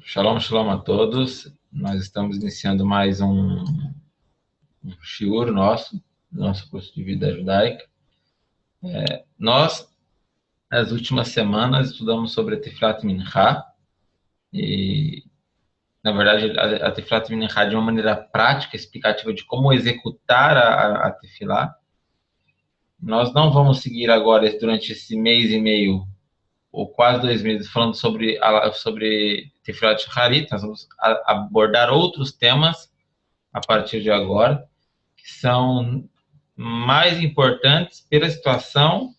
Shalom, shalom a todos. Nós estamos iniciando mais um shiur nosso curso de vida judaica. Nós, nas últimas semanas, estudamos sobre a Tefillat Mincha e, na verdade, a Tefillat Mincha de uma maneira prática, explicativa de como executar a Tefillah. Nós não vamos seguir agora, durante esse mês e meio, ou quase 2 meses, falando sobre Tefillat Shacharit. Nós vamos abordar outros temas a partir de agora, que são mais importantes pela situação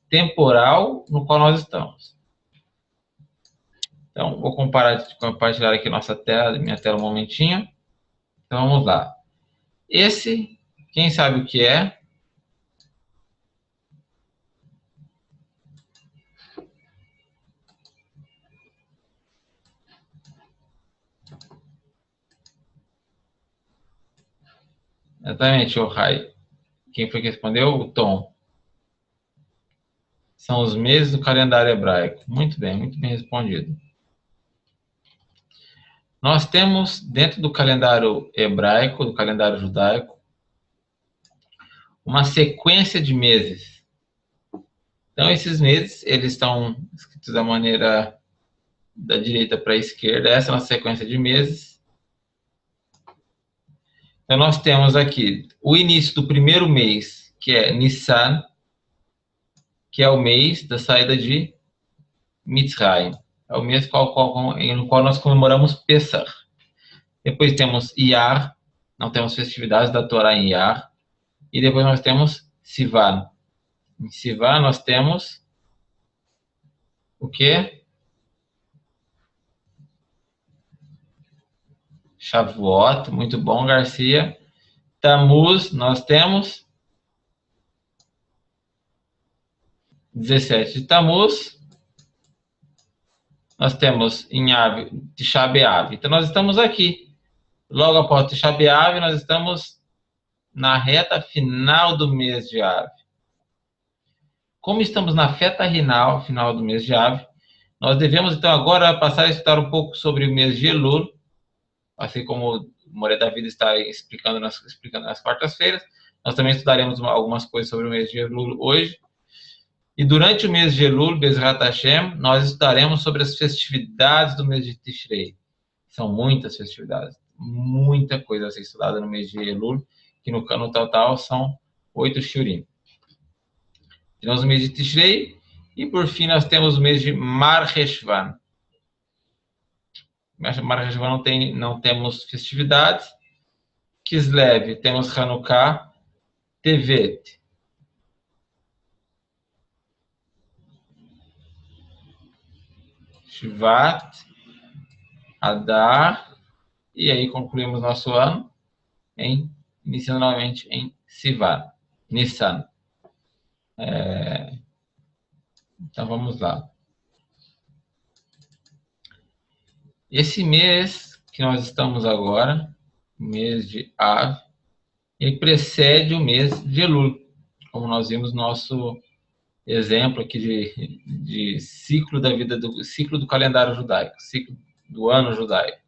temporal no qual nós estamos. Então, vou compartilhar aqui minha tela um momentinho. Então, vamos lá. Esse, quem sabe o que é? Exatamente, o Rai. Quem foi que respondeu? O Tom. São os meses do calendário hebraico. Muito bem respondido. Nós temos, dentro do calendário hebraico, do calendário judaico, uma sequência de meses. Então, esses meses, eles estão escritos da maneira da direita para a esquerda. Essa é a nossa sequência de meses. Então, nós temos aqui o início do primeiro mês, que é Nissan, que é o mês da saída de Mitzrayim. É o mês no qual nós comemoramos Pesach. Depois temos Iyar, não temos festividades da Torá em Iyar. E depois nós temos Sivan. Em Sivan nós temos o quê? Shavuot, muito bom, Garcia. Tammuz, nós temos 17 de Tammuz. Nós temos em Av, Tisha B'Av. Então nós estamos aqui. Logo após Tisha B'Av, nós estamos na reta final do mês de Av. Como estamos na reta final do mês de Av, nós devemos então agora passar a estudar um pouco sobre o mês de Elul, assim como o Moré da Vida está explicando nas quartas-feiras. Nós também estudaremos algumas coisas sobre o mês de Elul hoje. E durante o mês de Elul, Bezrat Hashem, nós estudaremos sobre as festividades do mês de Tishrei. São muitas festividades, muita coisa a ser estudada no mês de Elul, que no total são 8 shiurim. Temos o mês de Tishrei e, por fim, nós temos o mês de Mar Heshvan. Mar Heshvan não temos festividades. Kislev, temos Hanukkah, Tevet, Shvat, Adar, e aí concluímos nosso ano iniciando novamente em Sivan, Nissan. Então vamos lá. Esse mês que nós estamos agora, o mês de Av, ele precede o mês de Elul, como nós vimos no nosso exemplo aqui de ciclo da vida, ciclo do calendário judaico, ciclo do ano judaico.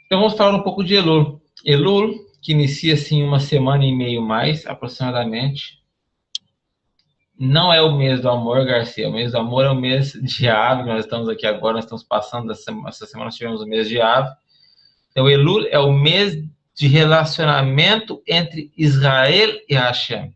Então vamos falar um pouco de Elul. Elul, que inicia assim 1 semana e meio mais, aproximadamente, não é o mês do amor, Garcia. O mês do amor é o mês de Av. Nós estamos aqui agora, nós estamos passando, essa semana nós tivemos o mês de Av. Então, Elul é o mês de relacionamento entre Israel e Hashem.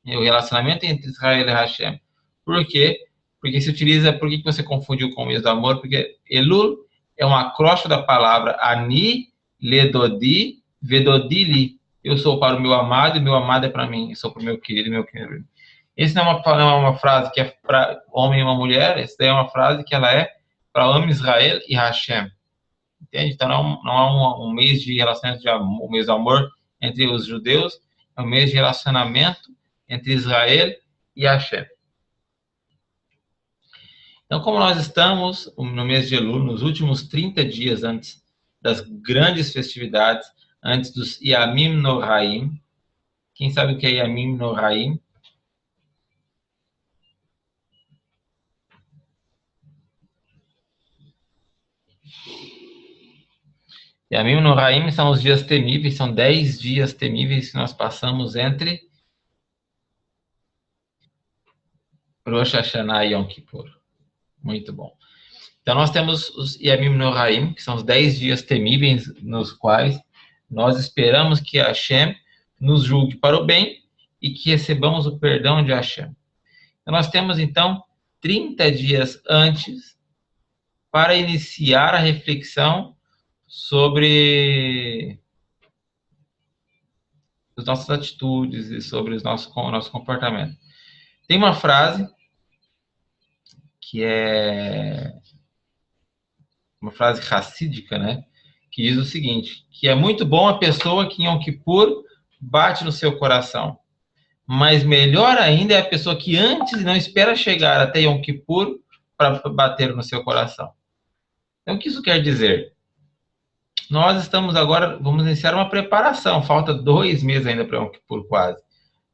O relacionamento entre Israel e Hashem. Por quê? Porque se utiliza... Por que você confundiu com o mês do amor? Porque Elul é um acróstico da palavra Ani, Ledodi, Vedodi, Li. Eu sou para o meu amado e meu amado é para mim. Eu sou para o meu querido e meu querido. Essa não é uma frase que é para homem e uma mulher. Essa daí é uma frase que ela é para homem, Israel e Hashem. Entende? Então não é um mês de relacionamento de amor, um mês de amor entre os judeus. É um mês de relacionamento entre Israel e Hashem. Então, como nós estamos no mês de Elul, nos últimos 30 dias antes das grandes festividades, antes dos Yamim Noraim. Quem sabe o que é Yamim Noraim? Yamim Noraim são os dias temíveis, são 10 dias temíveis que nós passamos entre Rosh Hashanah e Yom Kippur. Muito bom. Então nós temos os Yamim Noraim, que são os 10 dias temíveis nos quais nós esperamos que Hashem nos julgue para o bem e que recebamos o perdão de Hashem. Então nós temos então 30 dias antes para iniciar a reflexão sobre as nossas atitudes e sobre o nosso comportamento. Tem uma frase que é uma frase racídica, né? Que diz o seguinte, que é muito bom a pessoa que em Yom Kippur bate no seu coração, mas melhor ainda é a pessoa que antes não espera chegar até Yom Kippur para bater no seu coração. Então, o que isso quer dizer? Nós estamos agora, vamos iniciar uma preparação, falta 2 meses ainda para Yom Kippur quase,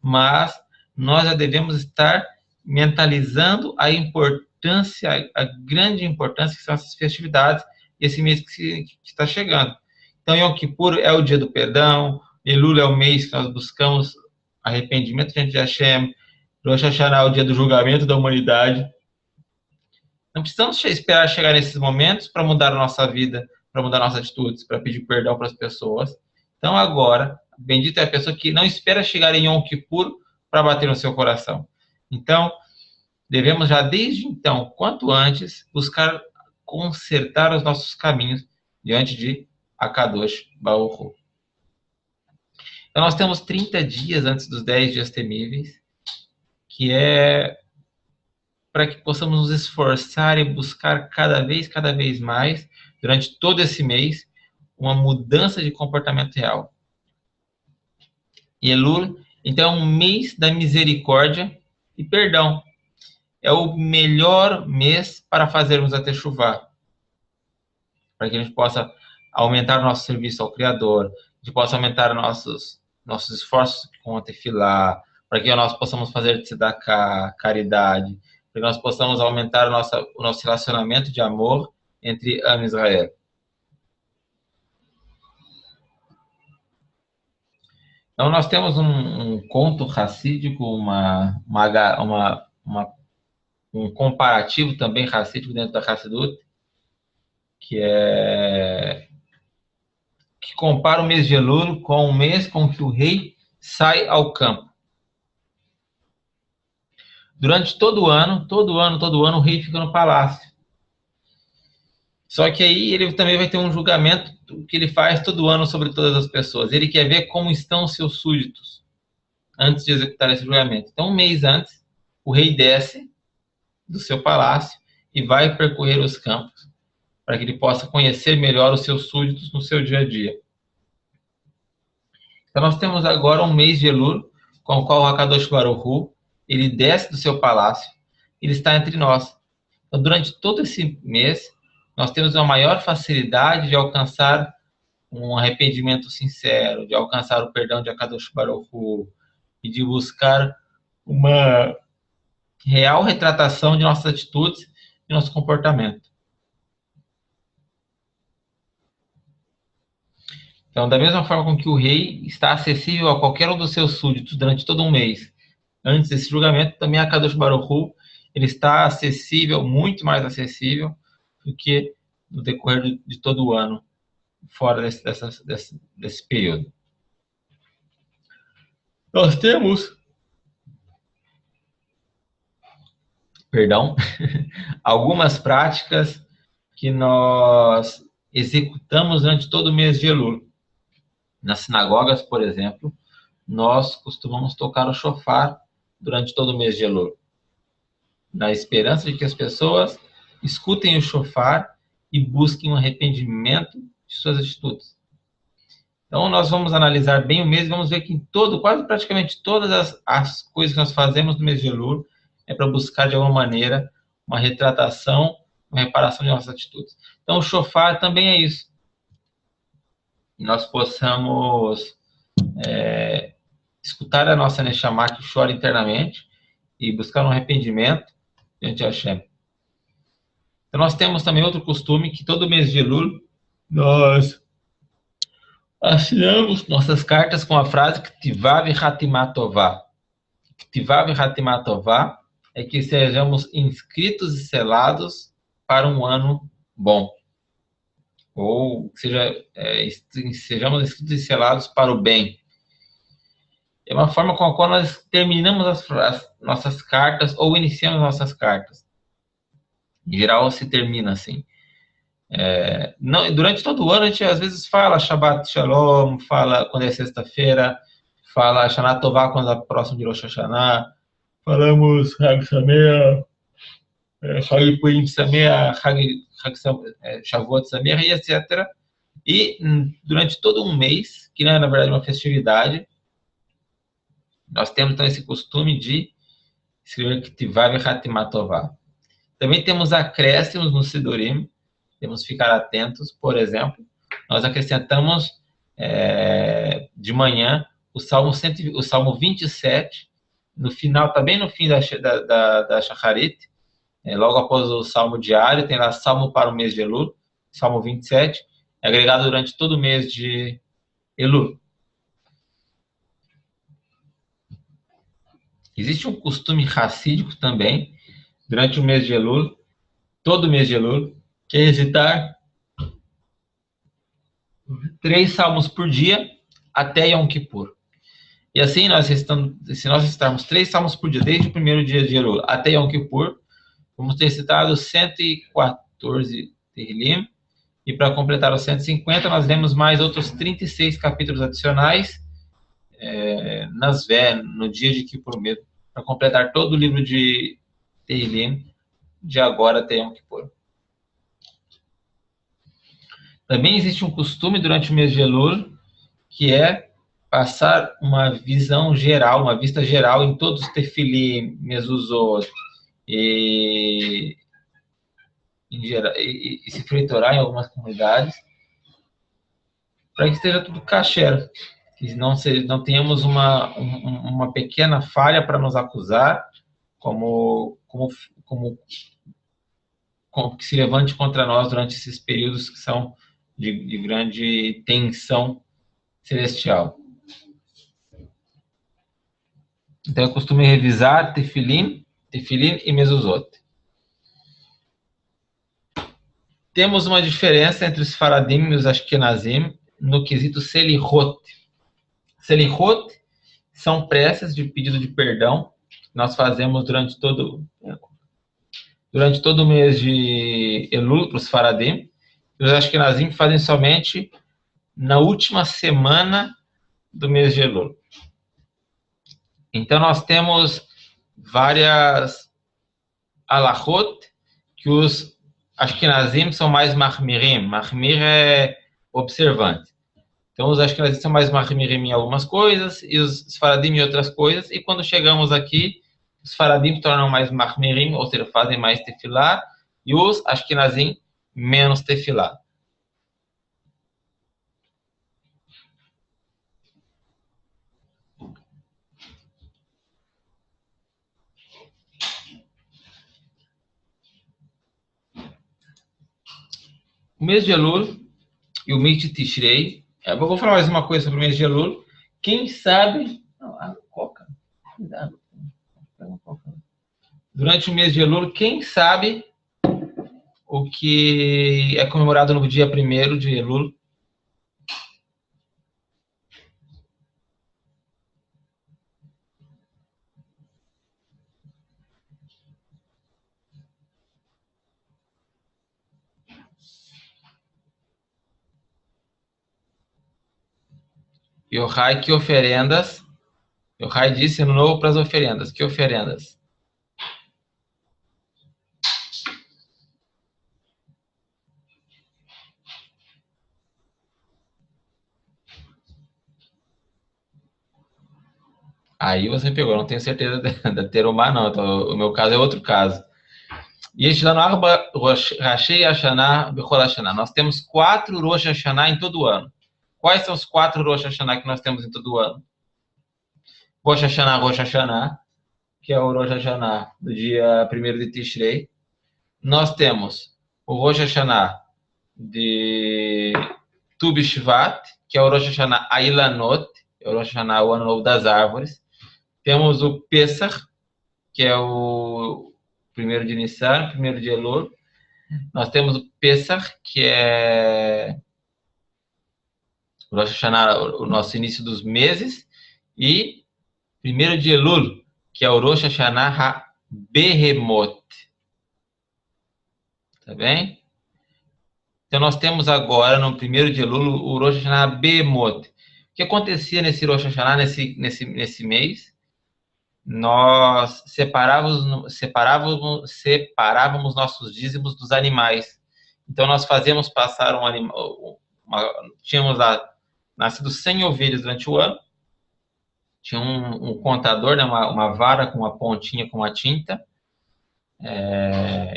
mas nós já devemos estar mentalizando a importância, a grande importância que são essas festividades, esse mês que está chegando. Então, Yom Kippur é o dia do perdão, Elul é o mês que nós buscamos arrependimento diante de Hashem, Rosh Hashanah é o dia do julgamento da humanidade. Não precisamos esperar chegar nesses momentos para mudar a nossa vida, para mudar nossas atitudes, para pedir perdão para as pessoas. Então, agora, bendita é a pessoa que não espera chegar em Yom Kippur para bater no seu coração. Então, devemos já desde então, quanto antes, buscar consertar os nossos caminhos diante de Akadosh Baruch Hu. Então, nós temos 30 dias antes dos 10 dias temíveis, que é para que possamos nos esforçar e buscar cada vez mais, durante todo esse mês, uma mudança de comportamento real. Elul, então, é um mês da misericórdia e perdão. É o melhor mês para fazermos a Teshuvá, para que a gente possa aumentar o nosso serviço ao Criador, a gente possa aumentar nossos esforços com a Tefilá, para que nós possamos fazer tzedakah, caridade, para que nós possamos aumentar o nosso relacionamento de amor entre Am Israel. Então, nós temos um conto racídico, um comparativo também racídico dentro da Hassidut, que compara o mês de Elul com o mês com que o rei sai ao campo. Durante todo ano, o rei fica no palácio. Só que aí ele também vai ter um julgamento que ele faz todo ano sobre todas as pessoas. Ele quer ver como estão os seus súditos antes de executar esse julgamento. Então, um mês antes, o rei desce do seu palácio e vai percorrer os campos para que ele possa conhecer melhor os seus súditos no seu dia a dia. Então, nós temos agora um mês de Elul, com o qual o Hakadosh Baruch Hu, ele desce do seu palácio, ele está entre nós. Então, durante todo esse mês, nós temos uma maior facilidade de alcançar um arrependimento sincero, de alcançar o perdão de Hakadosh Baruch Hu, e de buscar uma real retratação de nossas atitudes e nosso comportamento. Então, da mesma forma com que o rei está acessível a qualquer um dos seus súditos durante todo um mês, antes desse julgamento, também a Kadosh Baruch Hu, ele está acessível, muito mais acessível do que no decorrer de todo o ano, fora desse período. Nós temos, algumas práticas que nós executamos durante todo o mês de Elul. Nas sinagogas, por exemplo, nós costumamos tocar o shofar durante todo o mês de Elul, na esperança de que as pessoas escutem o shofar e busquem um arrependimento de suas atitudes. Então, nós vamos analisar bem o mês e vamos ver que quase praticamente todas as coisas que nós fazemos no mês de Elul é para buscar, de alguma maneira, uma retratação, uma reparação de nossas atitudes. Então, o shofar também é isso. Nós possamos escutar a nossa Neshama que chora internamente e buscar um arrependimento diante de Hashem. Então, nós temos também outro costume que todo mês de Elul nós assinamos nossas cartas com a frase Ktivav Hatimat Tová. Ktivav Hatimat Tová é que sejamos inscritos e selados para um ano bom. Ou sejamos inscritos e selados para o bem. É uma forma com a qual nós terminamos as nossas cartas ou iniciamos nossas cartas. Em geral, se termina assim. Durante todo o ano, a gente às vezes fala Shabbat Shalom, fala quando é sexta-feira, fala Shana Tová quando é próximo de Rosh Hashanah, falamos Hag Sameach, Hag Purim Sameach, Shavuot Sameach, e etc. E durante todo um mês, que não é na verdade uma festividade, nós temos então esse costume de escrever Ktivav Hatimat Tová. Também temos acréscimos no Sidurim, temos que ficar atentos. Por exemplo, nós acrescentamos de manhã o Salmo 27, no final, também no fim da Shacharit, logo após o Salmo diário, tem lá Salmo para o mês de Elul, Salmo 27, é agregado durante todo o mês de Elul. Existe um costume racídico também, durante o mês de Elul, todo mês de Elul, que é recitar 3 salmos por dia até Yom Kippur. E assim, se nós recitarmos 3 salmos por dia, desde o primeiro dia de Elul até Yom Kippur, vamos ter recitado 114 Tehillim, e para completar os 150, nós lemos mais outros 36 capítulos adicionais no dia de Kippur mesmo, para completar todo o livro de Tehillim, de agora até Yom Kippur. Também existe um costume durante o mês de Elul, que é passar uma visão geral, uma vista geral em todos os tefilim, mezuzot, e se freitorar em algumas comunidades, para que esteja tudo kasher, que não tenhamos uma pequena falha para nos acusar, como que se levante contra nós durante esses períodos que são de grande tensão celestial. Então, eu costumo revisar Tefilim e Mezuzot. Temos uma diferença entre os Faradim e os Ashkenazim no quesito Selichot. Selichot são preces de pedido de perdão que nós fazemos durante todo o mês de Elul para os Faradim. E os Ashkenazim fazem somente na última semana do mês de Elul. Então, nós temos várias alachot que os Ashkenazim são mais mahmirim. Mahmir é observante. Então, os Ashkenazim são mais mahmirim em algumas coisas e os Faradim em outras coisas. E quando chegamos aqui, os Faradim se tornam mais mahmirim, ou seja, fazem mais tefilá, e os Ashkenazim menos tefilá. O mês de Elul e o mês de Tishrei. Eu vou falar mais uma coisa sobre o mês de Elul. Quem sabe... Coca. Cuidado. Durante o mês de Elul, quem sabe o que é comemorado no dia 1º de Elul? Yohai, que oferendas? Yohai disse no novo para as oferendas. Que oferendas? Aí você pegou, não tenho certeza da Terumá, não. Então, o meu caso é outro caso. E este ano, Rosh Hashanah, Bechol Hashanah. Nós temos 4 Rosh Hashanah em todo o ano. Quais são os 4 Rosh Hashanah que nós temos em todo o ano? Rosh Hashanah, que é o Rosh Hashanah do dia 1º de Tishrei. Nós temos o Rosh Hashanah de Tu B'Shvat, que é o Rosh Hashanah Ailanot, é o Rosh Hashanah, o Ano Novo das Árvores. Temos o Pesach, que é o primeiro de Nissan, primeiro de Elul. Nós temos o Pesach, que é o Rosh Hashanah, o nosso início dos meses. E primeiro de Elul, que é o Rosh Hashanah HaBehemot. Tá bem? Então, nós temos agora, no primeiro de Elul, o Rosh Hashanah Behemot. O que acontecia nesse Rosh Hashanah, nesse mês? Nós separávamos nossos dízimos dos animais. Então, nós fazíamos passar um animal... tínhamos lá, nascido 100 ovelhas durante o ano. Tinha um contador, né, uma vara com uma pontinha com uma tinta.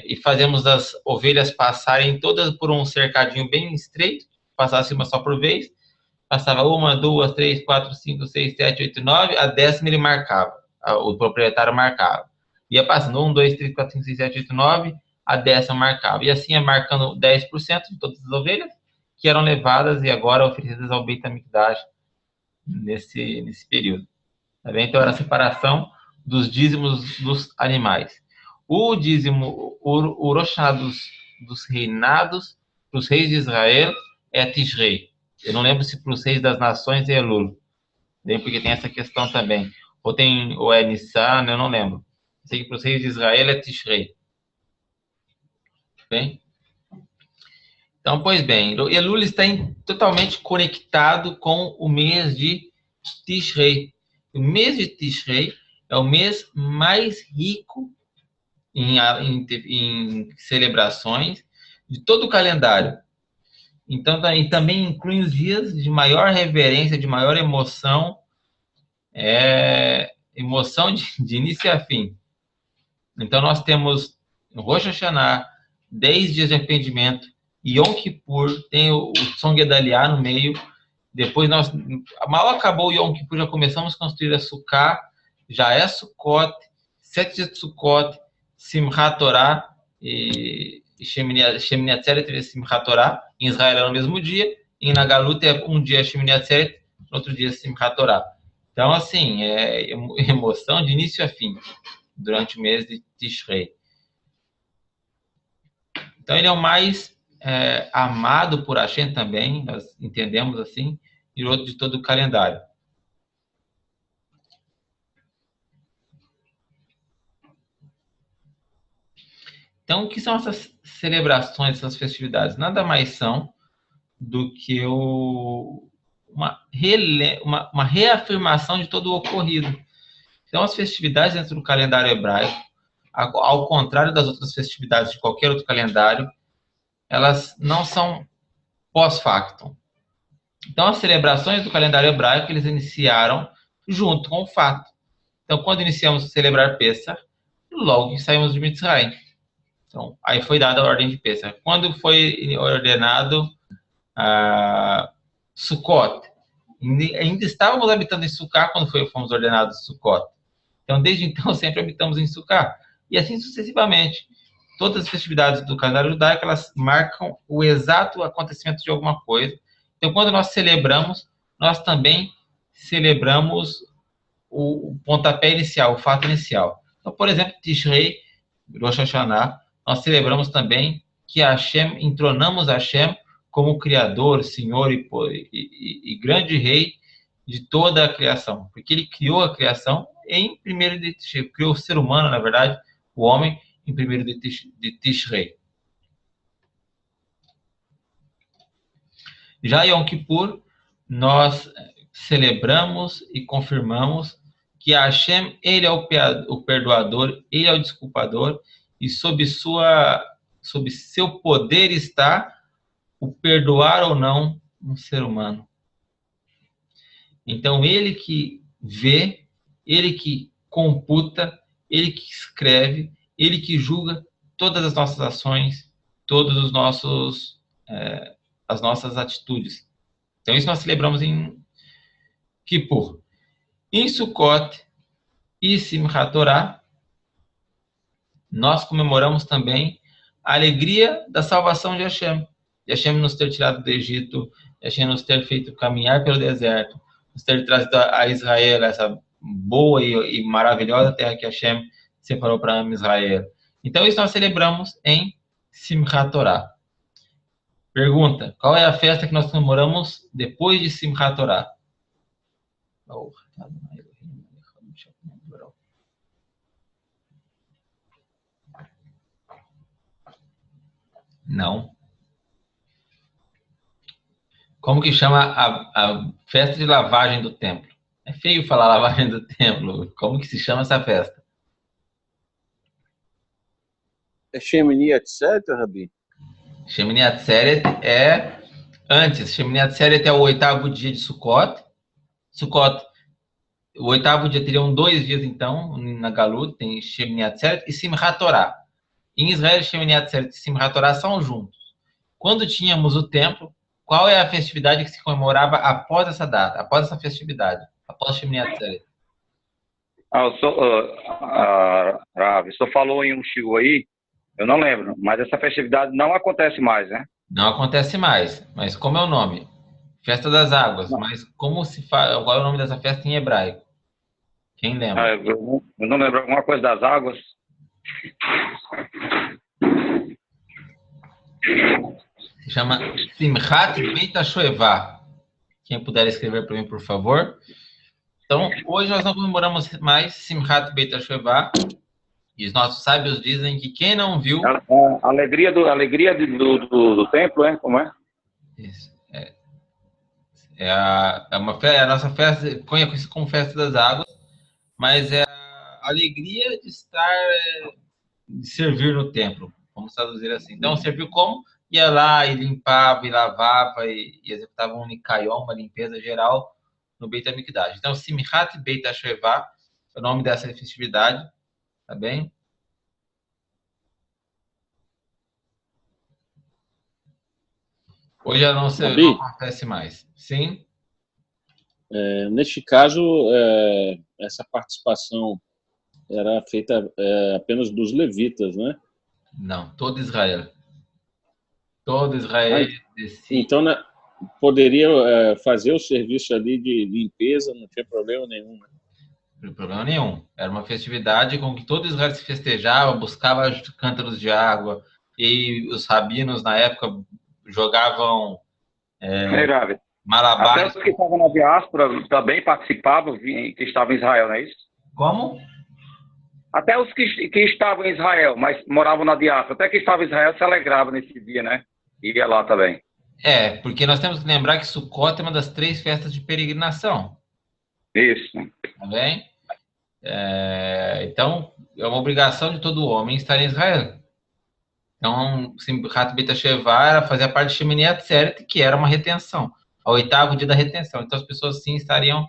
E fazemos as ovelhas passarem todas por um cercadinho bem estreito, passasse uma só por vez, passava 1, 2, 3, 4, 5, 6, 7, 8, 9, a 10ª ele marcava, o proprietário marcava. Ia passando 1, 2, 3, 4, 5, 6, 7, 8, 9, a 10ª marcava. E assim ia marcando 10% de todas as ovelhas que eram levadas e agora oferecidas ao Beit HaMikdash nesse período. Tá bem? Então era a separação dos dízimos dos animais. O dízimo, o Rosh Hashanah dos reinados, para os reis de Israel, é Tishrei. Eu não lembro se para os reis das nações é Elul, porque tem essa questão também. Ou é Nissan, eu não lembro. Sei que para os reis de Israel é Tishrei. Bem? Então, pois bem, Elul está totalmente conectado com o mês de Tishrei. O mês de Tishrei é o mês mais rico em celebrações de todo o calendário. Então, também inclui os dias de maior reverência, de maior emoção, emoção de início a fim. Então, nós temos Rosh Hashanah, 10 dias de arrependimento, Yom Kippur, tem o Tzom Gedalia no meio. Depois, mal acabou o Yom Kippur, já começamos a construir a Sukkah, já é Sukkot, 7 dias de Sukkot, Simchat Torah e Shemini Atzeret e Simchat Torah. Em Israel é no mesmo dia, e na Galuta é um dia Shemini Atzeret, no outro dia Simchat Torah. Então, assim, é emoção de início a fim, durante o mês de Tishrei. Então, ele é o mais amado por Hashem também, nós entendemos assim, e outro de todo o calendário. Então, o que são essas celebrações, essas festividades? Nada mais são do que uma reafirmação de todo o ocorrido. Então, as festividades dentro do calendário hebraico, ao contrário das outras festividades de qualquer outro calendário, elas não são pós-factum. Então, as celebrações do calendário hebraico, eles iniciaram junto com o fato. Então, quando iniciamos a celebrar Pesach, logo que saímos de Mitzrayim. Então, aí foi dada a ordem de Pesach. Quando foi ordenado Sukkot, ainda estávamos habitando em Sukkah quando fomos ordenados Sukkot. Então, desde então, sempre habitamos em Sukkah. E assim sucessivamente. Todas as festividades do calendário judaico, elas marcam o exato acontecimento de alguma coisa. Então, quando nós celebramos, nós também celebramos o pontapé inicial, o fato inicial. Então, por exemplo, Tishrei, Rosh Hashanah, nós celebramos também que Hashem, entronamos Hashem como Criador, Senhor e grande Rei de toda a criação. Porque Ele criou a criação em primeiro de Tishrei, criou o ser humano, na verdade, o homem, em primeiro de Tishrei. Já Yom Kippur, nós celebramos e confirmamos que Hashem, Ele é o perdoador, Ele é o desculpador, e sob seu poder está o perdoar ou não um ser humano. Então, Ele que vê, Ele que computa, Ele que escreve, Ele que julga todas as nossas ações, todos os as nossas atitudes. Então, isso nós celebramos em Kippur. Em Sukkot e Simchat Torah, nós comemoramos também a alegria da salvação de Hashem. De Hashem nos ter tirado do Egito, de Hashem nos ter feito caminhar pelo deserto, nos ter trazido a Israel, essa boa e maravilhosa terra que Hashem separou para Israel. Então, isso nós celebramos em Simchat Torah. Pergunta: qual é a festa que nós comemoramos depois de Simchat Torah? Não. Como que chama a festa de lavagem do templo? É feio falar lavagem do templo. Como que se chama essa festa? É Shemini Atzeret, Rabi? Shemini Atzeret é antes. Shemini Atzeret é o 8º dia de Sukkot. Sukkot, o 8º dia teriam 2 dias, então, na Galut, tem Shemini Atzeret e Simchat Torah. Em Israel, Shemini Atzeret e Simchat Torah são juntos. Quando tínhamos o templo, qual é a festividade que se comemorava após essa data, após essa festividade, após Shemini Atzeret? Rav, o senhor falou em um shiur aí, eu não lembro, mas essa festividade não acontece mais, né? Não acontece mais, mas como é o nome? Festa das Águas, mas como se faz, qual é o nome dessa festa em hebraico? Quem lembra? Eu não lembro, alguma coisa das águas. Se chama Simchat Beit HaShoevah. Quem puder escrever para mim, por favor. Então, hoje nós não comemoramos mais Simchat Beit HaShoevah. E os nossos sábios dizem que quem não viu... A alegria do templo, é? Como é? Isso. É a nossa festa, conhecida como Festa das Águas, mas é a alegria de estar, de servir no templo, vamos traduzir assim. Então, serviu como? Ia lá e limpava, e lavava, e executava um nikayon, uma limpeza geral no Beit HaMikdash. Então, Simchat Beit HaShoevah é o nome dessa festividade, tá bem? Hoje já não acontece mais. Sim? Neste caso, essa participação era feita apenas dos levitas, né? Não, todo Israel. Todo Israel. Então, poderia fazer o serviço ali de limpeza, não tinha problema nenhum, né? Não tem problema nenhum. Era uma festividade com que todo Israel se festejava, buscava cântaros de água, e os rabinos, na época, jogavam malabares. Até os que estavam na diáspora também participavam, que estavam em Israel, não é isso? Como? Até os que estavam em Israel, mas moravam na diáspora, até que estavam em Israel se alegrava nesse dia, né? Ia lá também. Porque nós temos que lembrar que Sukkot é uma das 3 festas de peregrinação. Isso. Tá bem? Então, é uma obrigação de todo homem estar em Israel. Então, Simchat Beit HaShoevah fazia parte de Shemini Atzeret, que era uma retenção, ao 8º dia da retenção. Então, as pessoas sim estariam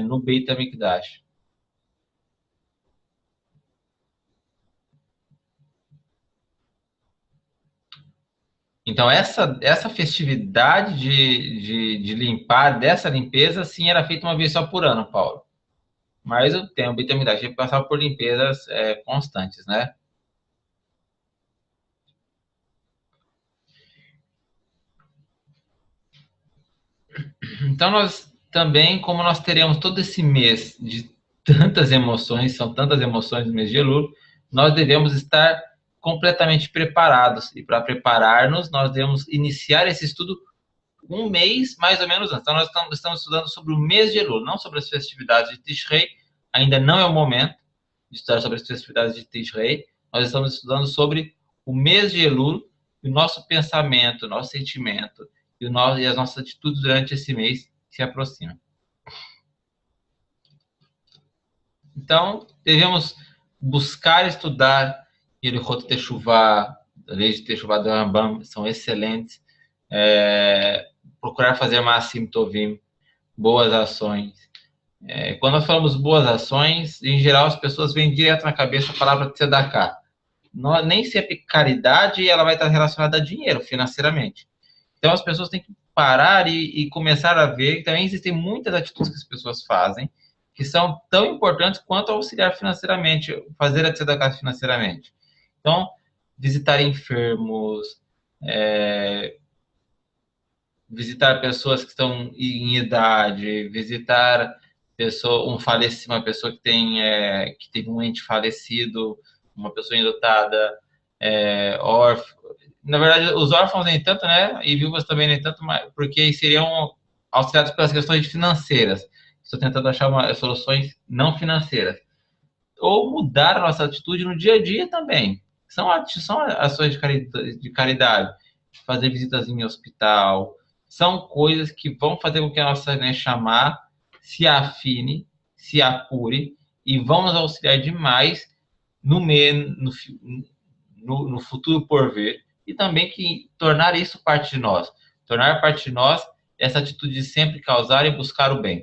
no Beit HaMikdash. Então, essa festividade de limpar, dessa limpeza, sim, era feita uma vez só por ano, Paulo. Mas o Beit HaMikdash passava por limpezas constantes, né? Então, nós também, como nós teremos todo esse mês de tantas emoções, são tantas emoções no mês de Elul, nós devemos estar completamente preparados. E para preparar-nos, nós devemos iniciar esse estudo um mês, mais ou menos antes. Então, nós estamos estudando sobre o mês de Elul, não sobre as festividades de Tishrei. Ainda não é o momento de estudar sobre as festividades de Tishrei. Nós estamos estudando sobre o mês de Elul, e o nosso pensamento, o nosso sentimento, e as nossas atitudes durante esse mês se aproximam. Então, devemos buscar estudar Ilhot Teshuvah, a lei de Teshuvah do Rambam, são excelentes. Procurar fazer Maasim Tovim, boas ações. Quando nós falamos boas ações, em geral as pessoas vêm direto na cabeça a palavra tzedakah. Nem sempre caridade ela vai estar relacionada a dinheiro, financeiramente. Então, as pessoas têm que parar e começar a ver que também existem muitas atitudes que as pessoas fazem que são tão importantes quanto auxiliar financeiramente, fazer a tzedakah financeiramente. Então, visitar enfermos, visitar pessoas que estão em idade, visitar uma pessoa que teve um ente falecido, uma pessoa enlutada, órfão. Na verdade, os órfãos nem tanto, né? E viúvas também nem tanto, porque seriam auxiliados pelas questões financeiras. Estou tentando achar soluções não financeiras. Ou mudar a nossa atitude no dia a dia também. São ações de caridade. Fazer visitas em hospital. São coisas que vão fazer com que a nossa Neshama se afine, se apure e vão nos auxiliar demais no futuro por vir, e também que tornar isso parte de nós. Tornar parte de nós essa atitude de sempre causar e buscar o bem.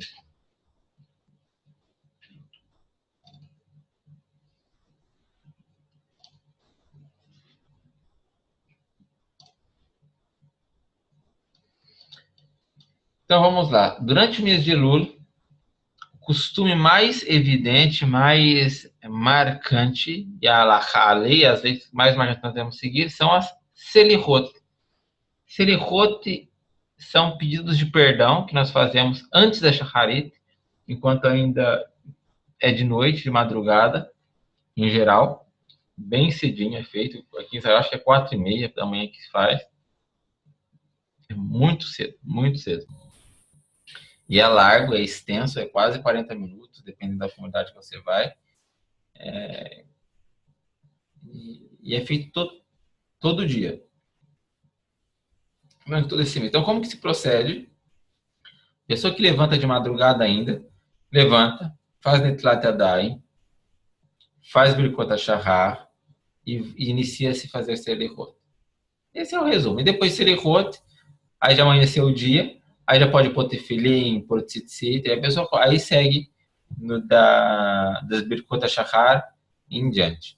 Então vamos lá. Durante o mês de Elul, o costume mais evidente, mais marcante, e a lei, as leis mais marcantes que nós devemos seguir, são as Selihot. Selihot são pedidos de perdão que nós fazemos antes da Shacharit, enquanto ainda é de noite, de madrugada, em geral. Bem cedinho é feito. Aqui em Israel acho que é 4h30 da manhã que se faz. É muito cedo, muito cedo. E é largo, é extenso, é quase 40 minutos, dependendo da comunidade que você vai. E é feito todo dia. Todo esse mês. Então, como que se procede? Pessoa que levanta de madrugada ainda, levanta, faz Netilat Yadayim, faz Birkot HaShahar e inicia-se a fazer Selihot. Esse é o resumo. E depois de Selihot, aí já amanheceu o dia, aí já pode pôr tefilim, pôr tzitzit, aí a pessoa aí segue das Birkot HaShahar em diante.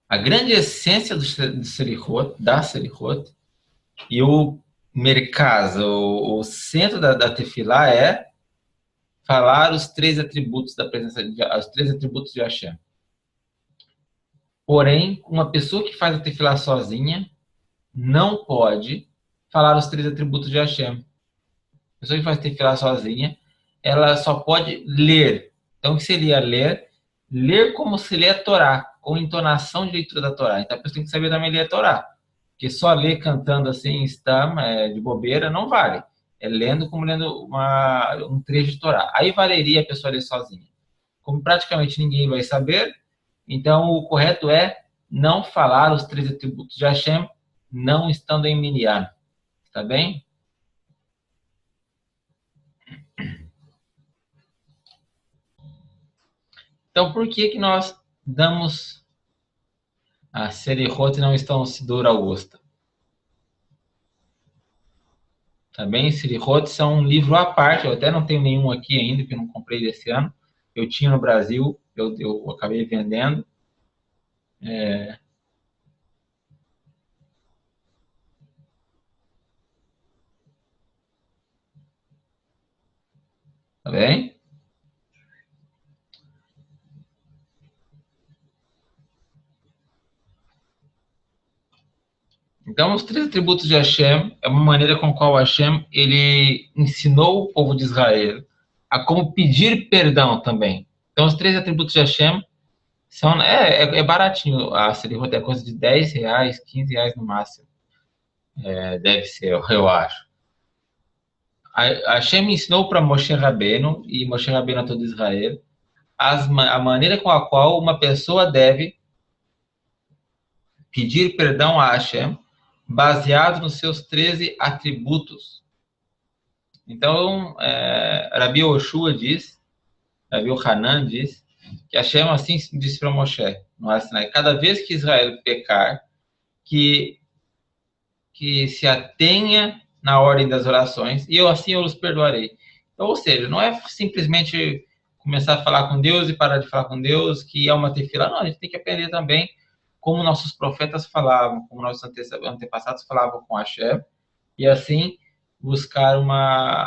A grande essência do Selihot, da Selihot, e o merkaz, o centro da tefilá é falar os 3 atributos da presença os 3 atributos de Hashem. Porém, uma pessoa que faz a tefilá sozinha não pode falar os 3 atributos de Hashem. A pessoa que faz tefilá sozinha, ela só pode ler. Então, o que seria ler? Ler como se lê a Torá, com entonação de leitura da Torá. Então, a pessoa tem que saber também ler a Torá. Porque só ler cantando assim, de bobeira, não vale. É lendo como lendo um trecho de Torá. Aí valeria a pessoa ler sozinha. Como praticamente ninguém vai saber, então o correto é não falar os 3 atributos de Hashem, não estando em Minyan. Tá bem? Então, por que nós damos a Selihot e não estão Siddur Augusta? Tá bem? Selihot são um livro à parte, eu até não tenho nenhum aqui ainda, que eu não comprei desse ano. Eu tinha no Brasil, eu acabei vendendo. Tá bem? Então, os 3 atributos de Hashem é uma maneira com a qual Hashem ele ensinou o povo de Israel a como pedir perdão também. Então, os 3 atributos de Hashem são baratinho. A Selihot é coisa de R$10, R$15 no máximo. Deve ser, eu acho. A Hashem ensinou para Moshe Rabbeinu, e Moshe Rabbeinu a todo Israel, a maneira com a qual uma pessoa deve pedir perdão a Hashem, baseado nos seus 13 atributos. Então, Rabi Yoshua diz, Rabi Yohanan diz, que Hashem assim disse para Moshe, no Sinai, cada vez que Israel pecar, que se atenha na ordem das orações, e eu os perdoarei. Então, ou seja, não é simplesmente começar a falar com Deus e parar de falar com Deus, que é uma tefilá. Não, a gente tem que aprender também como nossos profetas falavam, como nossos antepassados falavam com Hashem, e assim buscar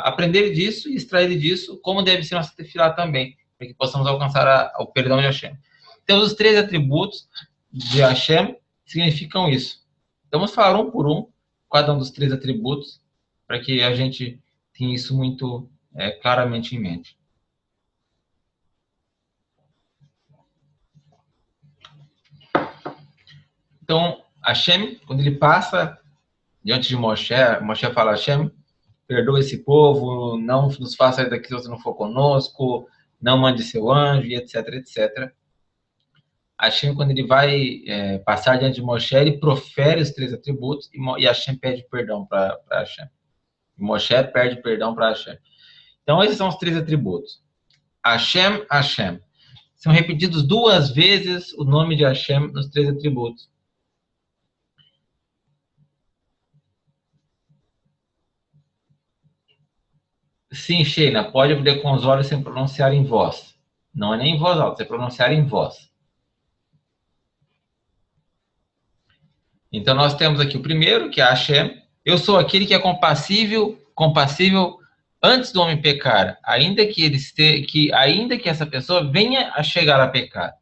aprender disso e extrair disso como deve ser nossa tefilá também, para que possamos alcançar o perdão de Hashem. Então, os 3 atributos de Hashem significam isso. Então, vamos falar um por um, cada um dos 3 atributos, para que a gente tenha isso muito claramente em mente. Então, Hashem, quando ele passa diante de Moshe, Moshe fala: Hashem, perdoa esse povo, não nos faça sair daqui se você não for conosco, não mande seu anjo, e etc, etc. Hashem, quando ele vai passar diante de Moshe, ele profere os 3 atributos e Hashem pede perdão para Hashem. E Moshe pede perdão para Hashem. Então, esses são os 3 atributos. Hashem, Hashem. São repetidos 2 vezes o nome de Hashem nos 3 atributos. Sim, Sheila, pode ler com os olhos sem pronunciar em voz. Não é nem em voz alta, é pronunciar em voz. Então, nós temos aqui o primeiro, que é Hashem. Eu sou aquele que é compassível antes do homem pecar, ainda que essa pessoa venha a chegar a pecar.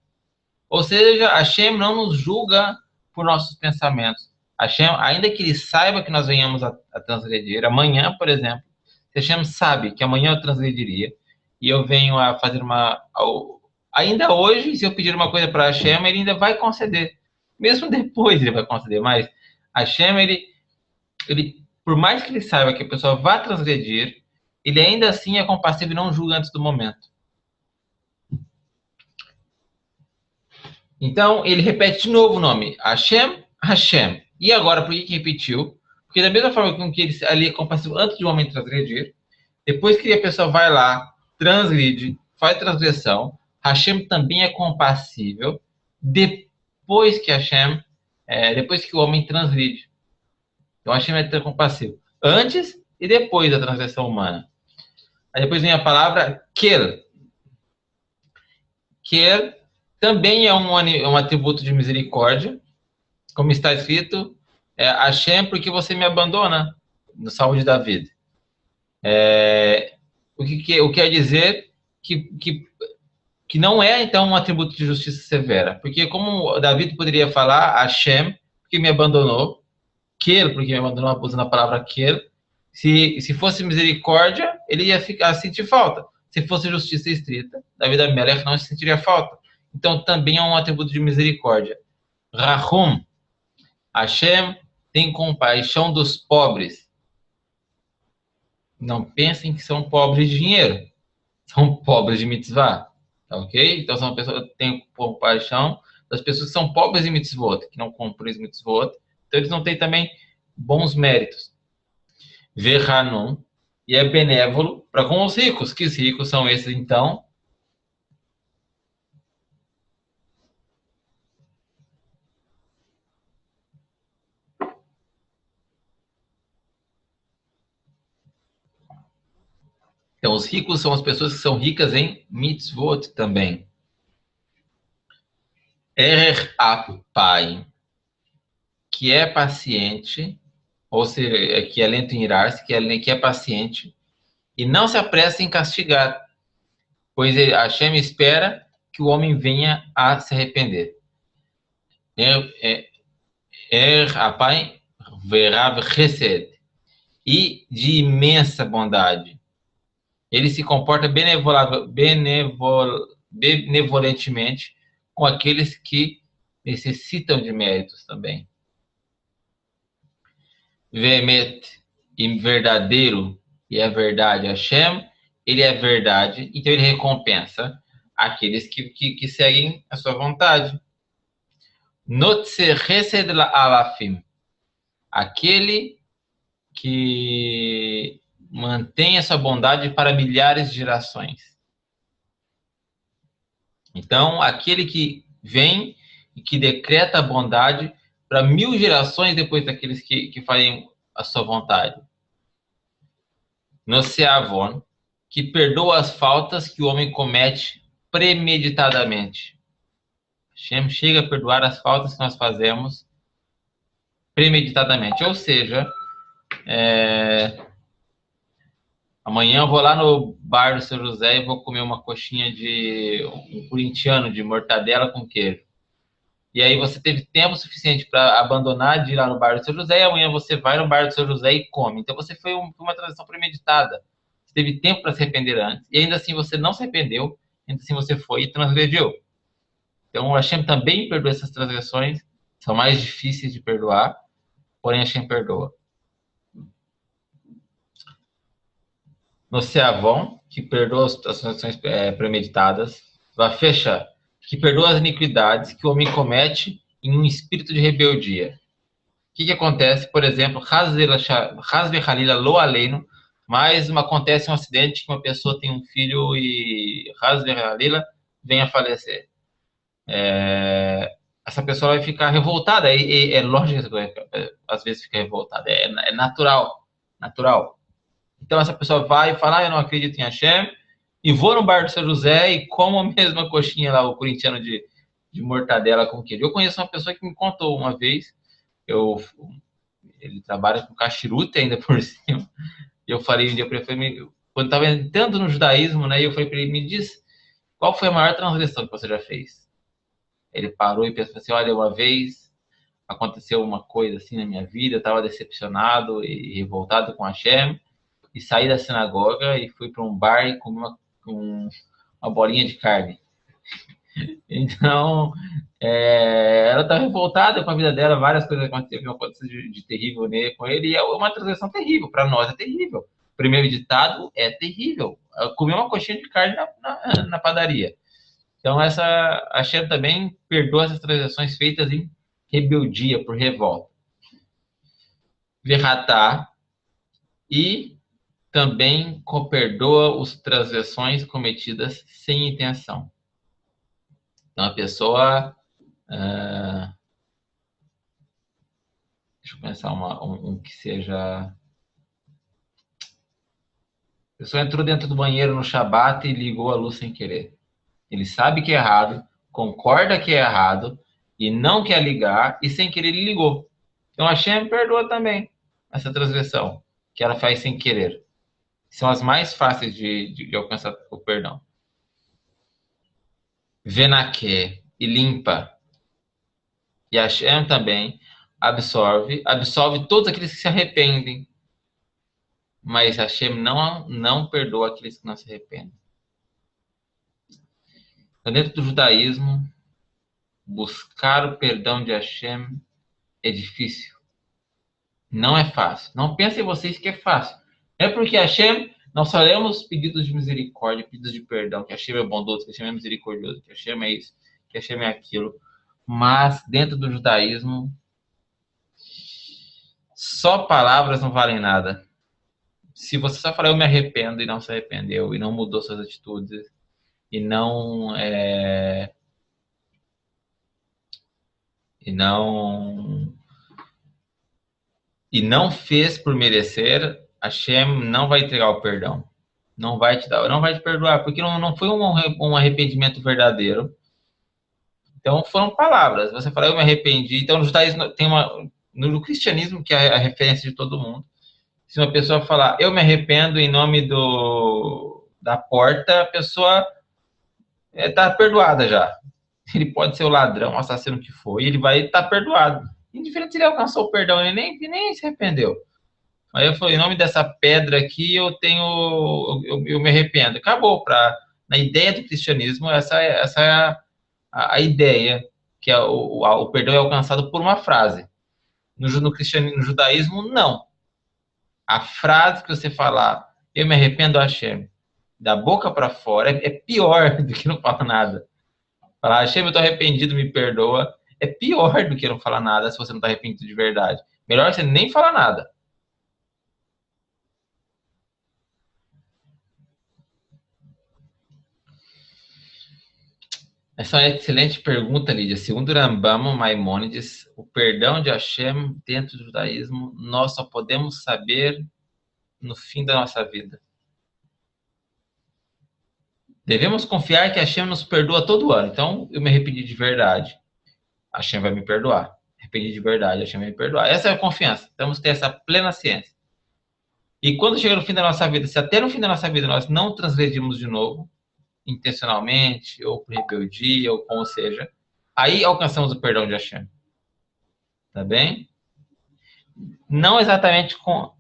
Ou seja, Hashem não nos julga por nossos pensamentos. Hashem, ainda que ele saiba que nós venhamos a transgredir, amanhã, por exemplo, se Hashem sabe que amanhã eu transgrediria, e eu venho a fazer ainda hoje, se eu pedir uma coisa para Hashem, ele ainda vai conceder. Mesmo depois ele vai conceder, mas Hashem, ele, por mais que ele saiba que a pessoa vai transgredir, ele ainda assim é compassivo e não julga antes do momento. Então, ele repete de novo o nome, Hashem, Hashem. E agora, por que repetiu? Porque da mesma forma com que ele ali é compassivo antes de um homem transgredir, depois que a pessoa vai lá, transgride, faz transgressão, Hashem também é compassível depois que o homem transgride. Então, Hashem é compassivo antes e depois da transgressão humana. Aí depois vem a palavra Kel. Kel também é um atributo de misericórdia, como está escrito, Hashem, porque você me abandona, no Salmo de David. O que quer dizer que não é, então, um atributo de justiça severa, porque como David poderia falar, Hashem, porque me abandonou, Kel, porque me abandonou, usando a palavra Kel, se fosse misericórdia, ele ia sentir falta. Se fosse justiça estrita, David Amelech não sentiria falta. Então, também é um atributo de misericórdia. Rahum, Hashem tem compaixão dos pobres. Não pensem que são pobres de dinheiro. São pobres de mitzvah. Tá ok? Então, são pessoas que têm compaixão das pessoas que são pobres de mitzvot, que não cumprem os mitzvot. Então, eles não têm também bons méritos. Verhanum, e é benévolo para com os ricos. Que os ricos são esses, então? Então, os ricos são as pessoas que são ricas em mitzvot também. Apai, que é paciente, ou seja, que é lento em irar-se, que é paciente, e não se apressa em castigar, pois Hashem espera que o homem venha a se arrepender. Apai verav chesed, e de imensa bondade. Ele se comporta benevolentemente com aqueles que necessitam de méritos também. Vemet, e verdadeiro, e é verdade. Hashem, ele é verdade, então ele recompensa aqueles que seguem a sua vontade. Notse chesed alafim, aquele que mantém essa bondade para milhares de gerações. Então, aquele que vem e que decreta a bondade para 1000 gerações depois daqueles que fazem a sua vontade. Noseavon, que perdoa as faltas que o homem comete premeditadamente. Hashem chega a perdoar as faltas que nós fazemos premeditadamente. Ou seja, Amanhã eu vou lá no bar do Seu José e vou comer uma coxinha de um corintiano de mortadela com queijo. E aí você teve tempo suficiente para abandonar de ir lá no bar do Seu José e amanhã você vai no bar do Seu José e come. Então você foi uma transação premeditada. Você teve tempo para se arrepender antes. E ainda assim você não se arrependeu, ainda assim você foi e transgrediu. Então o Hashem também perdoa essas transgressões, são mais difíceis de perdoar, porém Hashem perdoa. No Seavon, que perdoa as transgressões premeditadas. Vafecha, que perdoa as iniquidades que o homem comete em um espírito de rebeldia. O que acontece? Por exemplo, Hasve Halila Lo Aleino, mas acontece um acidente que uma pessoa tem um filho e Hasve Halila vem a falecer. Essa pessoa vai ficar revoltada. É lógico que às vezes fica revoltada. É natural. Então essa pessoa vai e fala, eu não acredito em Hashem, e vou no bar do Seu José e como a mesma coxinha lá, o corintiano de mortadela com queijo. Eu conheço uma pessoa que me contou uma vez, ele trabalha com cachiruta ainda por cima, e eu falei um dia para ele, quando estava entrando no judaísmo, né, eu falei para ele, me diz, qual foi a maior transgressão que você já fez? Ele parou e pensou assim, olha, uma vez aconteceu uma coisa assim na minha vida, eu estava decepcionado e revoltado com Hashem, e saí da sinagoga e fui para um bar e comi uma bolinha de carne. Então, ela está revoltada com a vida dela, várias coisas aconteceram de terrível com ele, e é uma transgressão terrível, para nós é terrível. O primeiro ditado é terrível, comer uma coxinha de carne na padaria. Então, a Hashem também perdoa essas transgressões feitas em rebeldia, por revolta. Verratá, e também perdoa as transgressões cometidas sem intenção. Então, a pessoa... deixa eu pensar um que seja... A pessoa entrou dentro do banheiro no Shabat e ligou a luz sem querer. Ele sabe que é errado, concorda que é errado, e não quer ligar, e sem querer ele ligou. Então, a Hashem perdoa também essa transgressão, que ela faz sem querer. São as mais fáceis de alcançar o perdão. Venaque, e limpa. E Hashem também absolve todos aqueles que se arrependem. Mas Hashem não perdoa aqueles que não se arrependem. Então, dentro do judaísmo, buscar o perdão de Hashem é difícil. Não é fácil. Não pensem vocês que é fácil. É porque Hashem, nós faremos pedidos de misericórdia, pedidos de perdão, que Hashem é bondoso, que Hashem é misericordioso, que Hashem é isso, que Hashem é aquilo. Mas, dentro do judaísmo, só palavras não valem nada. Se você só falar, eu me arrependo, e não se arrependeu, e não mudou suas atitudes, e não fez por merecer, Hashem não vai entregar o perdão. Não vai te perdoar, porque não foi um arrependimento verdadeiro. Então, foram palavras. Você fala, eu me arrependi. Então, no judaísmo, no cristianismo, que é a referência de todo mundo, se uma pessoa falar, eu me arrependo em nome da porta, a pessoa está perdoada já. Ele pode ser o ladrão, o assassino que foi, ele vai estar perdoado. Indiferente se ele alcançou o perdão, ele nem se arrependeu. Aí eu falei, em nome dessa pedra aqui, eu me arrependo. Acabou. Na ideia do cristianismo, essa é a ideia, que o perdão é alcançado por uma frase. No judaísmo, não. A frase que você falar, eu me arrependo, Hashem, da boca para fora, é pior do que não falar nada. Falar, Hashem, eu estou arrependido, me perdoa, é pior do que não falar nada se você não está arrependido de verdade. Melhor você nem falar nada. Essa é uma excelente pergunta, Lídia. Segundo Rambam Maimônides, o perdão de Hashem dentro do judaísmo, nós só podemos saber no fim da nossa vida. Devemos confiar que Hashem nos perdoa todo ano. Então, eu me arrependi de verdade, Hashem vai me perdoar. Arrependi de verdade, Hashem vai me perdoar. Essa é a confiança. Temos que ter essa plena ciência. E quando chega no fim da nossa vida, se até no fim da nossa vida nós não transgredimos de novo, intencionalmente, ou por rebeldia, ou como seja, aí alcançamos o perdão de Hashem. Tá bem? Não exatamente com...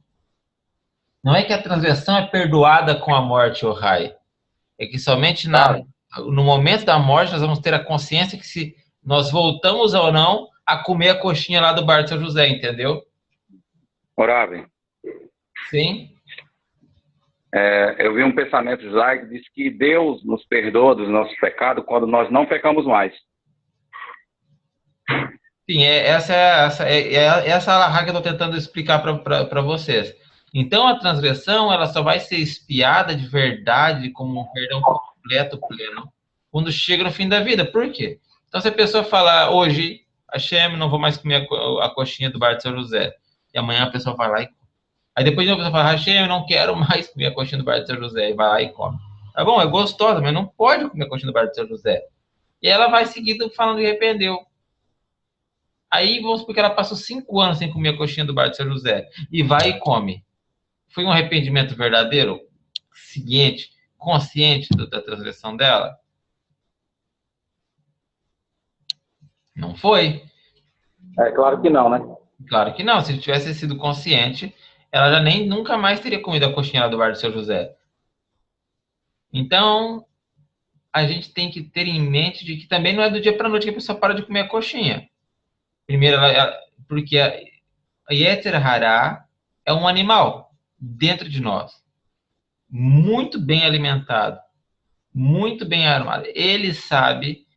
Não é que a transgressão é perdoada com a morte, Ohai. É que somente no momento da morte nós vamos ter a consciência que se nós voltamos ou não a comer a coxinha lá do bar de São José, entendeu? Orabe. Sim. Eu vi um pensamento judaico que diz que Deus nos perdoa dos nossos pecados quando nós não pecamos mais. Sim, essa é essa alahá que eu estou tentando explicar para vocês. Então, a transgressão ela só vai ser expiada de verdade como um perdão completo, pleno, quando chega no fim da vida. Por quê? Então, se a pessoa falar hoje, Hashem, não vou mais comer a coxinha do bar de São José, e amanhã a pessoa vai lá e... Aí depois a pessoa fala, Hashem, eu não quero mais comer a coxinha do bar de São José, e vai lá e come. Tá bom, é gostosa, mas não pode comer a coxinha do bar de São José. E ela vai seguindo falando que arrependeu. Aí vamos supor que ela passou 5 anos sem comer a coxinha do bar de São José, e vai e come. Foi um arrependimento verdadeiro, seguinte, consciente da transgressão dela? Não foi. Claro que não, né? Claro que não. Se tivesse sido consciente, ela já nunca mais teria comido a coxinha lá do bar do Seu José. Então, a gente tem que ter em mente de que também não é do dia para a noite que a pessoa para de comer a coxinha. Primeiro, porque a Yetzer Hará é um animal dentro de nós, muito bem alimentado, muito bem armado. Ele sabe,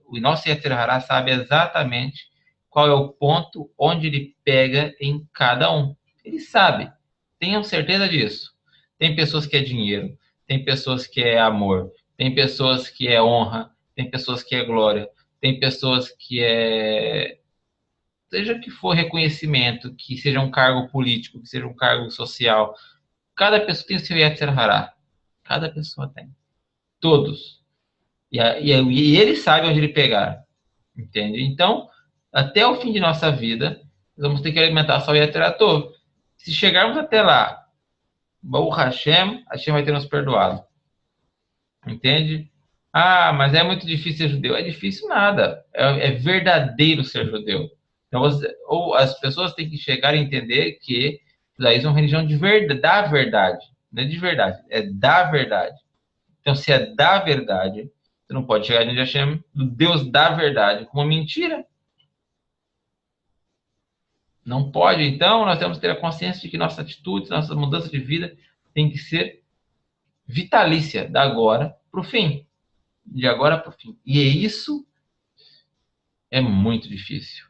o nosso Yetzer Hará sabe exatamente qual é o ponto onde ele pega em cada um. Ele sabe, tenham certeza disso. Tem pessoas que é dinheiro, tem pessoas que é amor, tem pessoas que é honra, tem pessoas que é glória, tem pessoas que é... seja que for reconhecimento, que seja um cargo político, que seja um cargo social, cada pessoa tem o seu Yetzer Hará. Cada pessoa tem. Todos. E ele sabe onde ele pegar. Entende? Então, até o fim de nossa vida, nós vamos ter que alimentar só o Yetzer Hatov. Se chegarmos até lá, Baruch Hashem, Hashem vai ter nos perdoado. Entende? Ah, mas é muito difícil ser judeu. É difícil nada. É verdadeiro ser judeu. Então, ou as pessoas têm que chegar a entender que o judaísmo é uma religião da verdade. Não é de verdade, é da verdade. Então, se é da verdade, você não pode chegar diante de Hashem, do Deus da verdade, com uma mentira. Não pode. Então, nós temos que ter a consciência de que nossa atitude, nossa mudança de vida tem que ser vitalícia, da agora para o fim. De agora para o fim. E isso é muito difícil.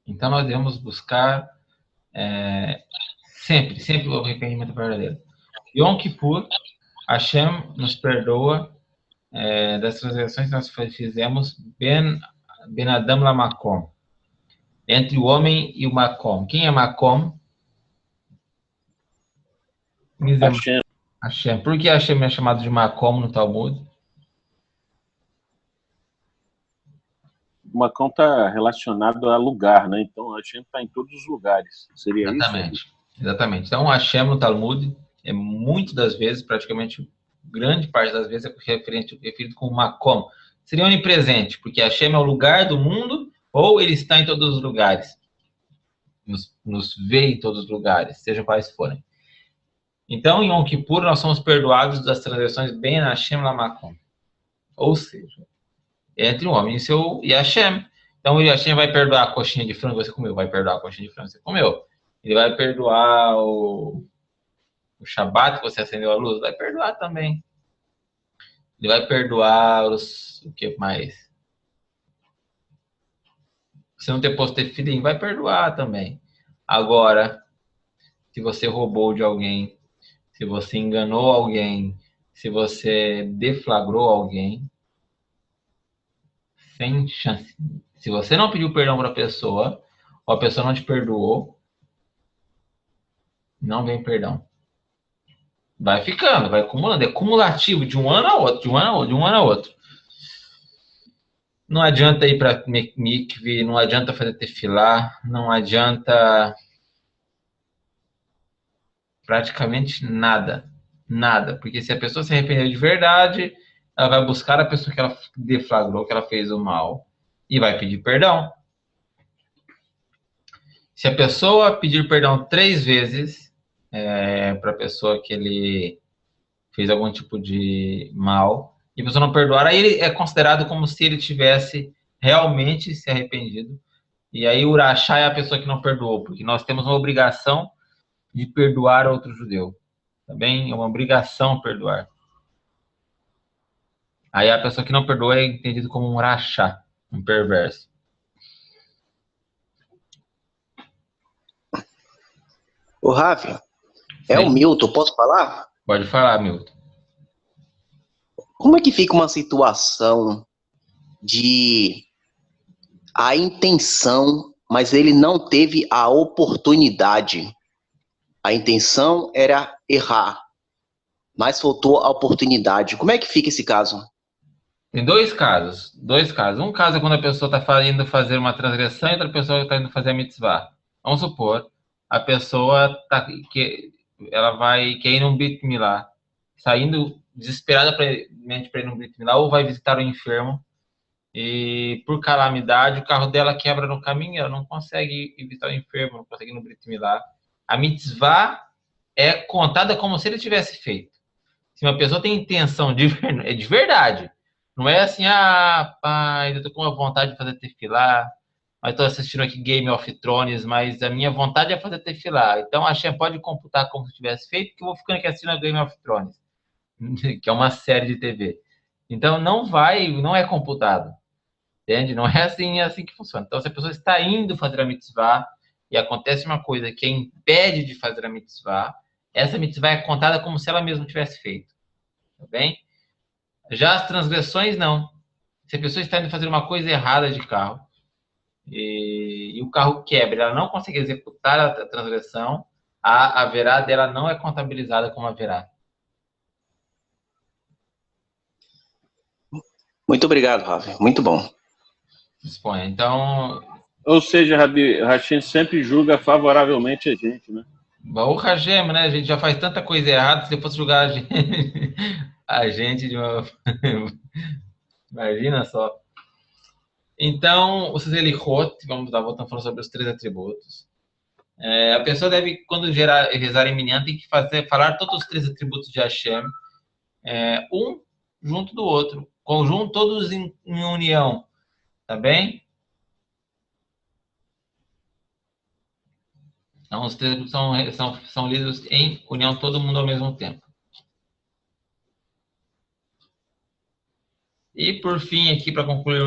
Então, nós devemos buscar sempre o arrependimento verdadeiro. Yom Kippur, Hashem nos perdoa das transgressões que nós fizemos Ben Adam la Makom, entre o homem e o Makom. Quem é Makom? Hashem. Hashem. Por que Hashem é chamado de Makom no Talmud? O Makom está relacionado a lugar, né? Então Hashem está em todos os lugares. Seria Exatamente. isso? Exatamente. Então Hashem no Talmud é muitas das vezes, praticamente grande parte das vezes, é referido como Makom. Seria onipresente, porque Hashem é o lugar do mundo ou ele está em todos os lugares. Nos vê em todos os lugares, sejam quais forem. Então, em Yom Kippur, nós somos perdoados das transgressões Ben Hashem la Makom. Ou seja, entre o homem e Hashem. Então, o Hashem vai perdoar a coxinha de frango que você comeu, vai perdoar a coxinha de frango que você comeu. Ele vai perdoar o Shabat que você acendeu a luz, vai perdoar também. Ele vai perdoar o que mais? Se não ter posto tefilim, vai perdoar também. Agora, se você roubou de alguém, se você enganou alguém, se você deflagrou alguém, sem chance. Se você não pediu perdão para a pessoa, ou a pessoa não te perdoou, não vem perdão. Vai ficando, vai acumulando. É cumulativo de um ano a outro, de um ano a outro. Não adianta ir para mikve, não adianta fazer tefilá, não adianta praticamente nada. Nada. Porque se a pessoa se arrependeu de verdade, ela vai buscar a pessoa que ela deflagrou, que ela fez o mal, e vai pedir perdão. Se a pessoa pedir perdão 3 vezes para a pessoa que ele fez algum tipo de mal, e a pessoa não perdoar, aí ele é considerado como se ele tivesse realmente se arrependido. E aí o urachá é a pessoa que não perdoou, porque nós temos uma obrigação de perdoar outro judeu. Tá bem? É uma obrigação perdoar. Aí a pessoa que não perdoa é entendido como um urachá, um perverso. Ô, Rafa, é Sim. o Milton, posso falar? Pode falar, Milton. Como é que fica uma situação de a intenção, mas ele não teve a oportunidade? A intenção era errar, mas faltou a oportunidade. Como é que fica esse caso? Tem dois casos. Um caso é quando a pessoa está indo fazer uma transgressão e outra pessoa está indo fazer a mitzvah. Vamos supor, a pessoa quer ir num Brit Milá, saindo desesperadamente para ir num Brit Milá, ou vai visitar o enfermo, e por calamidade o carro dela quebra no caminho, ela não consegue ir visitar o enfermo, não consegue ir no Brit Milá. A mitzvah é contada como se ele tivesse feito. Se uma pessoa tem intenção de verdade, não é assim, pai, eu tô com uma vontade de fazer tefilá, mas tô assistindo aqui Game of Thrones, mas a minha vontade é fazer tefilá. Então a Shem pode computar como se tivesse feito, que eu vou ficando aqui assistindo a Game of Thrones, que é uma série de TV. Então não é computado, entende? Não é assim que funciona. Então se a pessoa está indo fazer a mitzvah e acontece uma coisa que a impede de fazer a mitzvah, essa mitzvah é contada como se ela mesma tivesse feito. Tá bem? Já as transgressões, não. Se a pessoa está indo fazer uma coisa errada de carro e o carro quebra, ela não consegue executar a transgressão, a verá dela não é contabilizada como a verá. Muito obrigado, Rafa. Muito bom. Disponha. Então, Ou seja, Rabi, Hashem sempre julga favoravelmente a gente, né? o Hashem, né? A gente já faz tanta coisa errada, se fosse julgar a gente de uma... Imagina só. Então, o Selichot, vamos dar voltando falando sobre os 3 atributos. A pessoa deve, quando rezar em Minyan, tem que falar todos os 3 atributos de Hashem, um junto do outro, conjunto, todos em união, tá bem? Então, os 3 atributos são lidos em união, todo mundo ao mesmo tempo. E, por fim, aqui, para concluir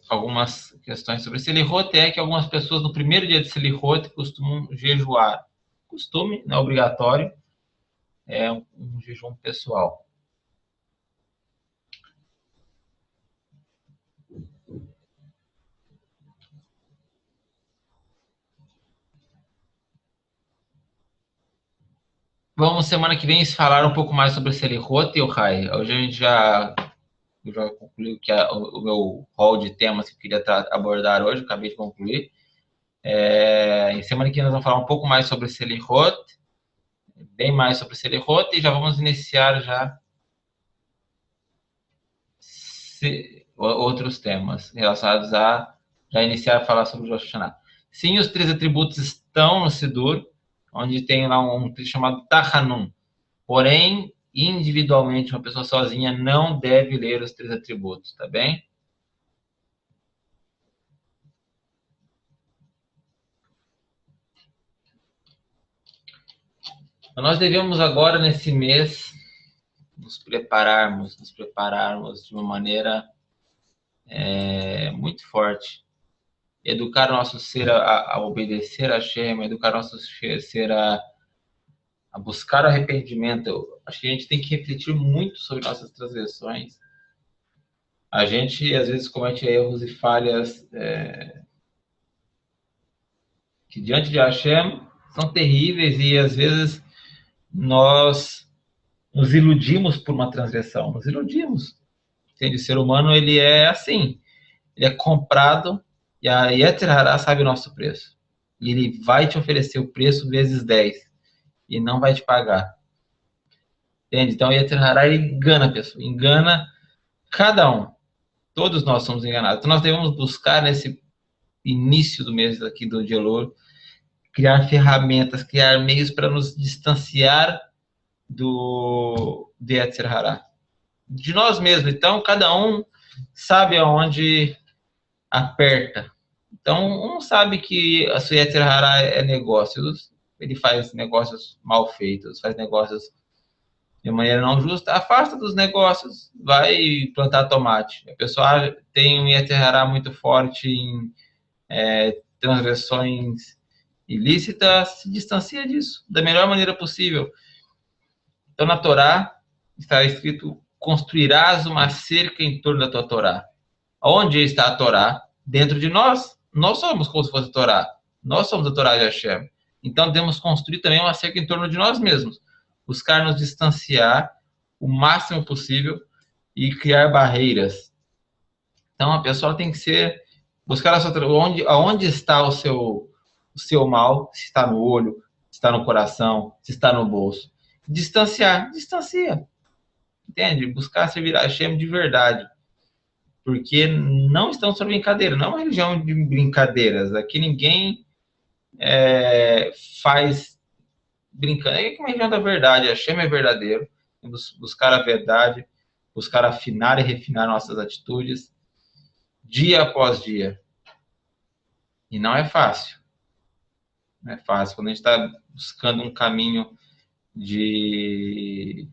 algumas questões sobre Selichot, é que algumas pessoas, no primeiro dia de Selichot, costumam jejuar. Costume, não é obrigatório, é um jejum pessoal. Vamos, semana que vem, falar um pouco mais sobre o Selichot e o Rai. Hoje a gente já concluiu que o meu hall de temas que eu queria abordar hoje, eu acabei de concluir. Em semana que vem nós vamos falar um pouco mais sobre Selichot, bem mais sobre Selichot, e já vamos iniciar outros temas relacionados a já iniciar a falar sobre o Rosh Hashanah. Sim, os 3 atributos estão no Sidur, onde tem lá um trecho chamado Tachanun. Porém, individualmente, uma pessoa sozinha não deve ler os 3 atributos, tá bem? Então, nós devemos agora, nesse mês, nos prepararmos de uma maneira muito forte. Educar o nosso ser a obedecer a Hashem, educar o nosso ser a buscar o arrependimento. Acho que a gente tem que refletir muito sobre nossas transgressões. A gente, às vezes, comete erros e falhas que, diante de Hashem, são terríveis e, às vezes, nós nos iludimos por uma transgressão, nos iludimos. Entende? O ser humano, ele é assim, ele é comprado, e a Yetzer Hará sabe o nosso preço. E ele vai te oferecer o preço vezes 10, e não vai te pagar. Entende? Então, o Yetzer Hará, ele engana a pessoa, engana cada um. Todos nós somos enganados. Então, nós devemos buscar, nesse início do mês aqui do Elul, criar ferramentas, criar meios para nos distanciar do Yetzer Hará. De nós mesmos. Então, cada um sabe aonde aperta. Então, um sabe que a sua Yetzer Hará é negócios, ele faz negócios mal feitos, faz negócios de maneira não justa, afasta dos negócios, vai plantar tomate. A pessoa tem um Yetzer Hará muito forte em transgressões ilícitas, se distancia disso da melhor maneira possível. Então, na Torá está escrito: construirás uma cerca em torno da tua Torá. Onde está a Torá? Dentro de nós. Nós somos como se fosse a Torá. Nós somos a Torá de Hashem. Então, devemos construir também uma cerca em torno de nós mesmos. Buscar nos distanciar o máximo possível e criar barreiras. Então, a pessoa tem que buscar a sua, aonde está o seu mal, se está no olho, se está no coração, se está no bolso. Distancia. Entende? Buscar servir a Hashem de verdade. Porque não estamos para brincadeira, não é uma religião de brincadeiras. Aqui ninguém faz brincando. É uma religião da verdade, a Hashem é verdadeiro. Temos que buscar a verdade, buscar afinar e refinar nossas atitudes, dia após dia. E não é fácil. Não é fácil. Quando a gente está buscando um caminho de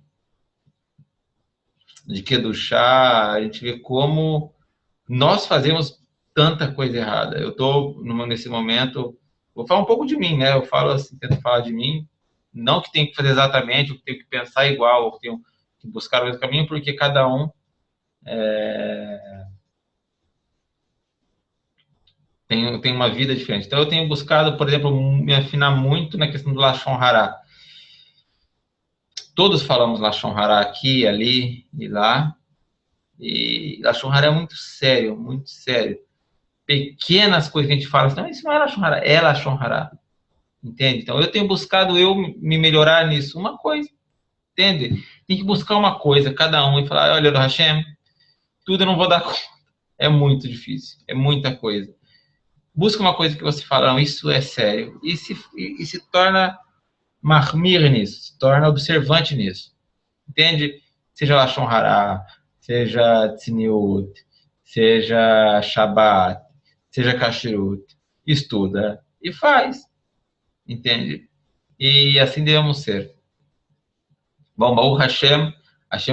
Kedushá, a gente vê como nós fazemos tanta coisa errada. Eu estou, nesse momento, vou falar um pouco de mim, né? Eu falo assim, tento falar de mim, não que tenho que fazer exatamente, que tenho que pensar igual, ou que tenho que buscar o mesmo caminho, porque cada um tem uma vida diferente. Então, eu tenho buscado, por exemplo, me afinar muito na questão do Lashon Hará. Todos falamos Lashon Hará aqui, ali e lá. E Lashon Hará é muito sério, muito sério. Pequenas coisas que a gente fala, não, isso não é Lashon Hará, é Lashon Hará. Entende? Então, eu tenho buscado me melhorar nisso. Uma coisa, entende? Tem que buscar uma coisa, cada um, e falar: olha, Hashem, tudo eu não vou dar conta. É muito difícil, é muita coisa. Busca uma coisa que você fala: não, isso é sério. E se torna mahmir nisso, se torna observante nisso. Entende? Seja Lashon Hará, seja Tzniut, seja Shabbat, seja Kashrut, estuda e faz. Entende? E assim devemos ser. Bom, Baruch Hashem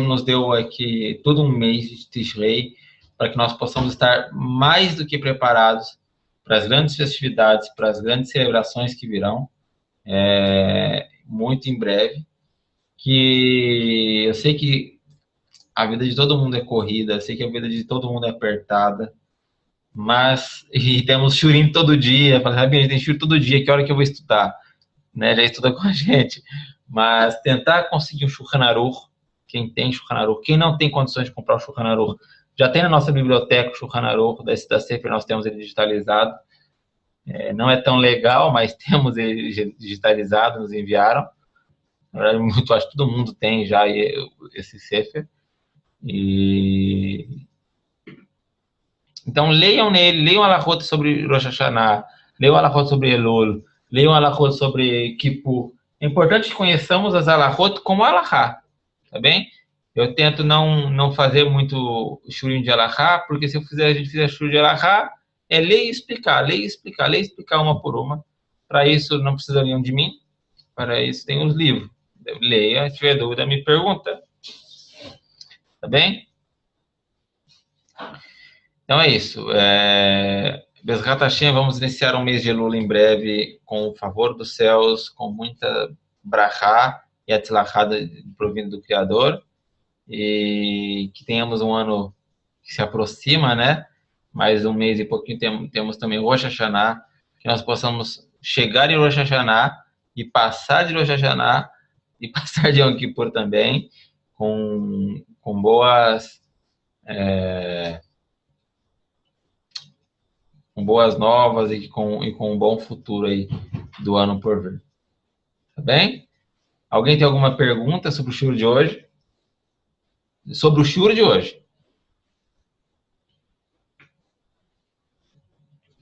nos deu aqui todo um mês de Tishrei para que nós possamos estar mais do que preparados para as grandes festividades, para as grandes celebrações que virão, muito em breve. Que eu sei que a vida de todo mundo é corrida, eu sei que a vida de todo mundo é apertada, mas e temos shurim todo dia, a gente tem shurim todo dia, que hora que eu vou estudar? Né? Já estuda com a gente, mas tentar conseguir um Shulchan Aruch, quem tem Shulchan Aruch, quem não tem condições de comprar o Shulchan Aruch, já tem na nossa biblioteca o Shulchan Aruch, da Sefer, nós temos ele digitalizado, não é tão legal, mas temos ele digitalizado, nos enviaram, na verdade, acho que todo mundo tem já esse Sefer, então leiam nele, leiam a Alachot sobre Rosh Hashanah, leiam a Alachot sobre Elul, leiam a Alachot sobre Kippur. É importante que conheçamos as Alachot como Alachá, tá bem? Eu tento não fazer muito shurim de Alachá, porque se a gente fizer shurim de Alachá, é ler e explicar uma por uma. Para isso não precisariam de mim, para isso tem os livros. Leia, se tiver dúvida, me pergunta. Tá bem? Então é isso. Bezrat Hashem, vamos iniciar um mês de Elul em breve, com o favor dos céus, com muita brachá e atzlachá provindo do Criador, e que tenhamos um ano que se aproxima, né? Mais um mês e pouquinho temos também Rosh Hashanah, que nós possamos chegar em Rosh Hashanah e passar de Rosh Hashanah e passar de Yom Kippur também com boas novas e com um bom futuro aí do ano por vir. Tá bem? Alguém tem alguma pergunta sobre o shiur de hoje? Sobre o shiur de hoje.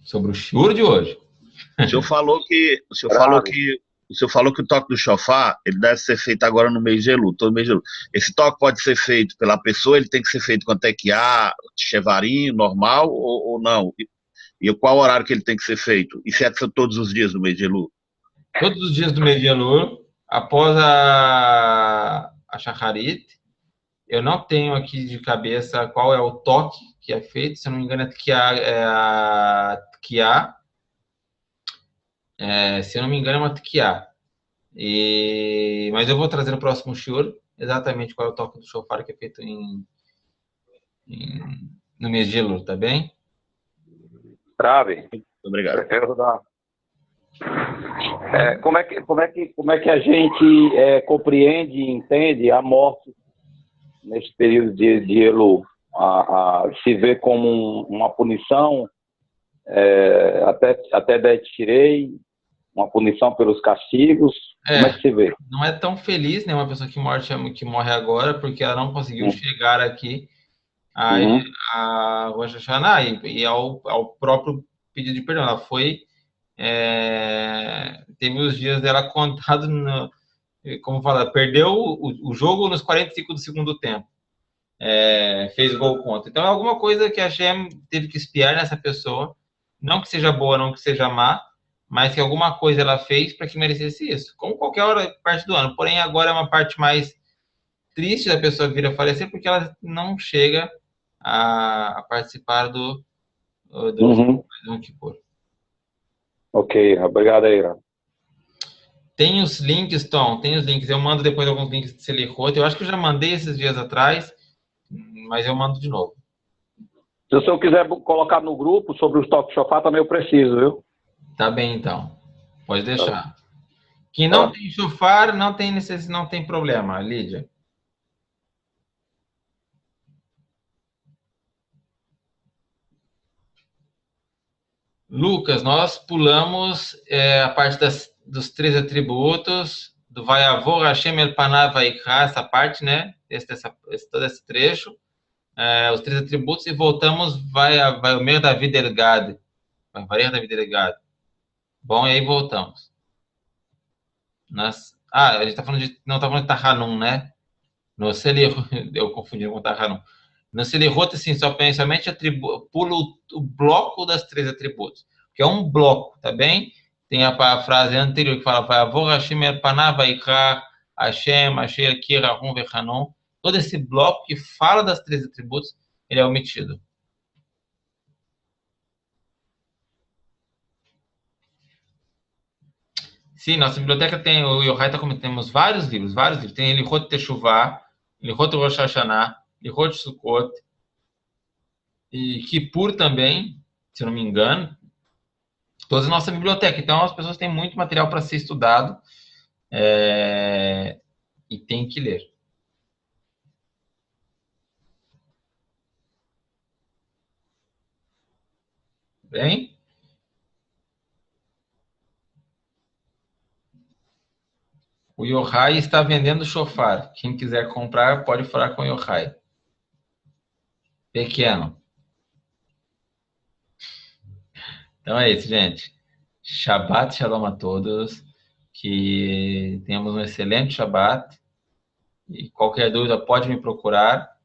Sobre o shiur de hoje. O senhor falou que o toque do shofar, ele deve ser feito agora no mês de Elul, todo mês de Elul. Esse toque pode ser feito pela pessoa, ele tem que ser feito com tequiá, chevarim, normal ou não? E qual horário que ele tem que ser feito? E se é todos os dias do mês de Elul? Todos os dias do mês de Elul, após a Shacharit. Eu não tenho aqui de cabeça qual é o toque que é feito, se eu não me engano é a Tkiá. Se eu não me engano é uma Tkiá. Mas eu vou trazer no próximo shiur exatamente qual é o toque do shofar que é feito no mês de Elul, tá bem? Trave. Obrigado. Como é que a gente compreende e entende a morte nesse período de Elul? Se vê como uma punição, até daí tirei, uma punição pelos castigos, como é que se vê? Não é tão feliz, né, uma pessoa que morre agora, porque ela não conseguiu chegar aqui a Rosh Hashanah e ao próprio pedido de perdão. Ela foi, teve os dias dela contado, como fala, perdeu o jogo nos 45 do segundo tempo. Fez gol contra. Então é alguma coisa que a Hashem teve que espiar nessa pessoa, não que seja boa, não que seja má, mas que alguma coisa ela fez para que merecesse isso, como qualquer parte do ano. Porém, agora é uma parte mais triste da pessoa vir a falecer, porque ela não chega a participar do Yom Kippur. Ok, obrigado aí, Ira. Tem os links, Tom, tem os links. Eu mando depois alguns links de Selichot. Eu acho que eu já mandei esses dias atrás, mas eu mando de novo. Se o senhor quiser colocar no grupo sobre os toques de shofar, também eu preciso, viu? Tá bem, então. Pode deixar. Quem não tem shofar, não tem problema, Lídia. Lucas, nós pulamos a parte dos 3 atributos, do Vayavor Hashem El Panav Vaikra, essa parte, né? Todo esse trecho. Os 3 atributos, e voltamos, vai o meio da vida Elgad. Vai valer da vida Elgad. Bom, e aí voltamos. A gente não está falando de Tahanun, né? No Selichot, eu confundi com Tahanun. No Selichot, assim, somente pulo o bloco das 3 atributos. Que é um bloco, tá bem? Tem a frase anterior que fala Vayavor Hashem El Panav Vaikra Hashem, Asher Kira Hum Vechanon. Todo esse bloco que fala das 3 atributos, ele é omitido. Sim, nossa biblioteca tem, o Yohai está comentando, temos vários livros. Tem Elichot Teshuvah, Elichot Rosh Hashanah, Elichot Sukkot, e Kippur também, se eu não me engano. Todas a nossa biblioteca. Então, as pessoas têm muito material para ser estudado e tem que ler. Bem? O Yohai está vendendo shofar. Quem quiser comprar, pode falar com o Yohai. Pequeno. Então é isso, gente. Shabbat Shalom a todos. Que tenhamos um excelente Shabbat. E qualquer dúvida pode me procurar.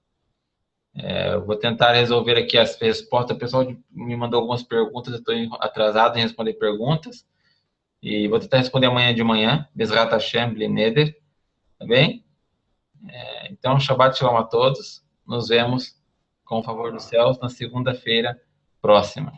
Eu vou tentar resolver aqui as respostas. O pessoal me mandou algumas perguntas. Eu estou atrasado em responder perguntas. E vou tentar responder amanhã de manhã. Bezrat Hashem, Blineder. Tá bem? Então, Shabbat Shalom a todos. Nos vemos, com o favor dos céus, na segunda-feira próxima.